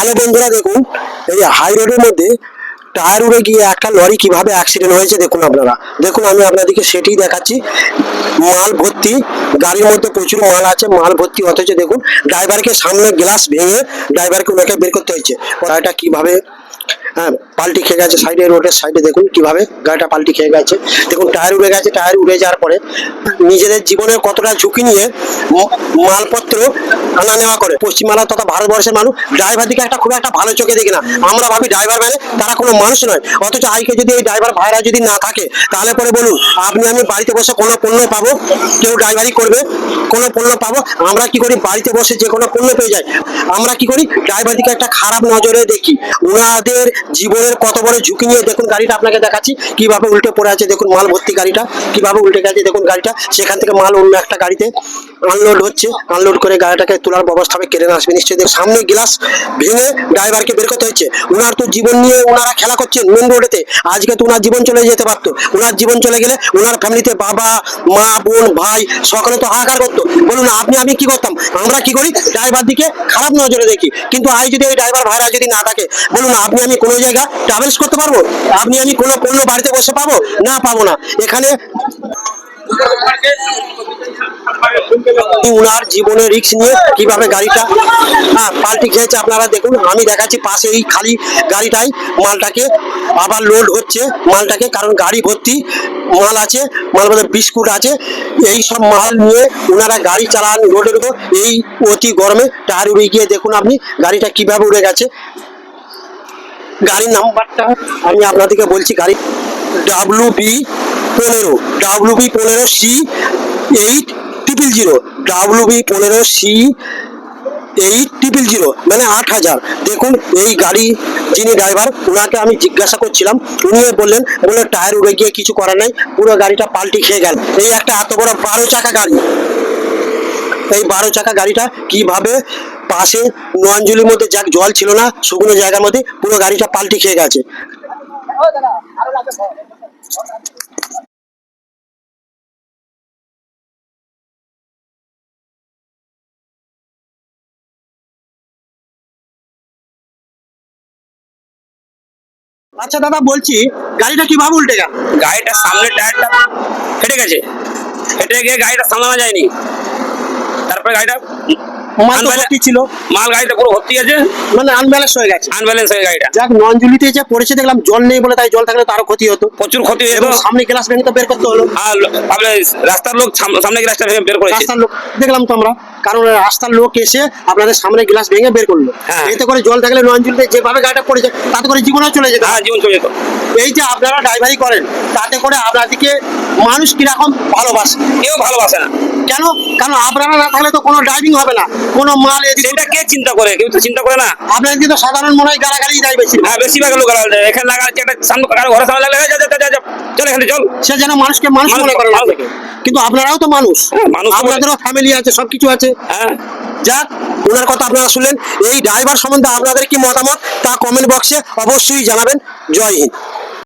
Hello বন্ধুরা, দেখুন এই হাই রোডের মধ্যে টায়ার উড়ে গিয়ে একটা লরি কিভাবে অ্যাক্সিডেন্ট হয়েছে দেখুন আপনারা। দেখুন আমি আপনাদেরকে সেটাই দেখাচ্ছি। মাল ভর্তি, গাড়ির মধ্যে প্রচুর মাল আছে, মাল ভর্তি, অথচ দেখুন ড্রাইভারকে সামনে গ্লাস ভেঙে ড্রাইভারকে ওনাকে বের করতে হয়েছে। গাড়িটা কিভাবে পাল্টি খেয়ে গেছে, সাইডে রোডের সাইডে দেখুন কিভাবে গাড়িটা পাল্টি খেয়ে গেছে। দেখুন টায়ার উড়ে গেছে, টায়ার উড়ে যাওয়ার পরে নিজেদের জীবনের কতটা ঝুঁকি নিয়ে মালপত্র আনা নেওয়া করে পশ্চিমবাংলা তথা ভারতবর্ষের মানুষ ড্রাইভার দিকে একটা খুব একটা ভালো চোখে দেখি না। আমরা ভাবি ড্রাইভার মানে তারা কোনো মানুষ নয়, অথচ আজকে যদি এই ড্রাইভার ভাইরা যদি না থাকে তাহলে পরে বলুন আপনি আমি বাড়িতে বসে কোনো পণ্য পাবো? কেউ ড্রাইভারি করবে, কোনো পণ্য পাবো? আমরা কি করি, বাড়িতে বসে যে কোনো পণ্য পেয়ে যাই। আমরা কি করি, ড্রাইভার দিকে একটা খারাপ নজরে দেখি। ওনাদের জীবনের কত বড় ঝুঁকি নিয়ে দেখুন গাড়িটা আপনাকে দেখাচ্ছি কিভাবে উল্টে পড়ে আছে। দেখুন মাল ভর্তি গাড়িটা কিভাবে উল্টে গেছে। দেখুন গাড়িটা সেখান থেকে মাল অন্য একটা গাড়িতে আনলোড হচ্ছে, আনলোড করে গাড়িটাকে তোলার ব্যবস্থা হবে, কেড়ে আসবে নিশ্চয়ই। সামনে গ্লাস ভেঙে ড্রাইভারকে বের করতে হচ্ছে। ওনার তো জীবন নিয়ে ওনারা খেলা করছেন মেন রোডেতে। আজকে তো ওনার জীবন চলে যেতে পারতো, ওনার জীবন চলে গেলে ওনার ফ্যামিলিতে বাবা মা বোন ভাই সকলে তো হাহাকার করতো। বলুন আপনি আমি কি করতাম? আমরা কি করি, ড্রাইভার দিকে খারাপ নজরে দেখি। কিন্তু আজ যদি এই ড্রাইভার ভাড়া যদি না থাকে, বলুন আপনি আমি কোনো জায়গা ট্রাভেলস করতে পারবো? আপনি আমি কোনো পণ্য বাড়িতে বসে পাবো? না, পাবো না। এখানে উনার জীবনের রিস্ক নিয়ে কিভাবে গাড়িটা পাল্টি খেয়েছে আপনারা দেখুন। আমি দেখাচ্ছি পাশে এই খালি গাড়িটাই মালটাকে আবার লোড হচ্ছে মালটাকে, কারণ গাড়ি ভর্তি মাল আছে, মাল বলতে বিস্কুট আছে, এই সব মাল নিয়ে ওনারা গাড়ি চালান রোডের উপর। এই অতি গরমে টায়ার উড়ে গিয়ে দেখুন আপনি গাড়িটা কিভাবে উড়ে গেছে। গাড়ির নাম্বারটা আমি আপনাদেরকে বলছি, গাড়ি WB15C800, WB15C800, মানে 8000। দেখুন এই গাড়ি যিনি ড্রাইভার ওনাকে আমি জিজ্ঞাসা করছিলাম, উনি বললেন টায়ার উড়ে গিয়ে কিছু করার নাই, পুরো গাড়িটা পাল্টি খেয়ে গেল। এই একটা এত বড় 12 চাকা গাড়ি, এই 12 চাকা গাড়িটা কিভাবে পাশে নয়নজুলির মধ্যে যাক জল ছিল না, শুকনো জায়গার মধ্যে পুরো গাড়িটা পাল্টি খেয়ে গেছে। আচ্ছা দাদা, বলছি গাড়িটা কিভাবে উল্টে গেল? গাড়িটার সামনের টায়ারটা ফেটে গেছে, ফেটে গিয়ে গাড়িটা সামলানো যায়নি। তারপরে গাড়িটা মাল ভর্তি ছিল, মাল গাড়িটা পুরো ভর্তি আছে, মানে আনব্যালেন্স হয়ে গেছে। আনব্যালেন্স হয়ে গাড়িটা। যাক নয়নজুলিতে যে পড়েছে দেখলাম জল নেই বলে, তাই জল থাকলে তারও ক্ষতি হতো, প্রচুর ক্ষতি হয়ে এবং সামনে গ্লাস ভেঙে তো বের করতে হলো। আর আপনার রাস্তার লোক সামনে গ্লাসটা ভেঙে বের করেছে। রাস্তার লোক দেখলাম তো আমরা, কারণ রাস্তার লোক এসে আপনাদের সামনে গ্লাস ভেঙে বের করলো। এতে করে জল থাকলে নয়নজুলিতে যেভাবে গাড়িটা পড়েছে তাতে করে জীবনও চলে যেত। হ্যাঁ, জীবন চলে যেত। এই যে আপনারা ড্রাইভারি করেন, তাতে করে আপনাদেরকে মানুষ কিরকম ভালোবাসে? কেউ ভালোবাসে না। কেন? কারণ আপনারা না থাকলে তো কোনো ড্রাইভিং হবে না, কোনো মাল সেটা কে চিন্তা করে? কেউ তো চিন্তা করে না। আপনাদের তো সাধারণ মনে হয় গাড়াগাড়ি যায় বেশি। হ্যাঁ, বেশিরভাগ লোক এখানে লাগাচ্ছে, একটা সামনে কারো ঘরের সামনে লাগলে চল এখানে চল, সে যেন মানুষকে মানুষ মনে করে না। কিন্তু আপনারাও তো মানুষ, আপনাদেরও ফ্যামিলি আছে, সবকিছু আছে। হ্যাঁ, যাক, ওনার কথা আপনারা শুনলেন। এই ড্রাইভার সম্বন্ধে আপনাদের কি মতামত তা কমেন্ট বক্সে অবশ্যই জানাবেন। জয় হিন্দ।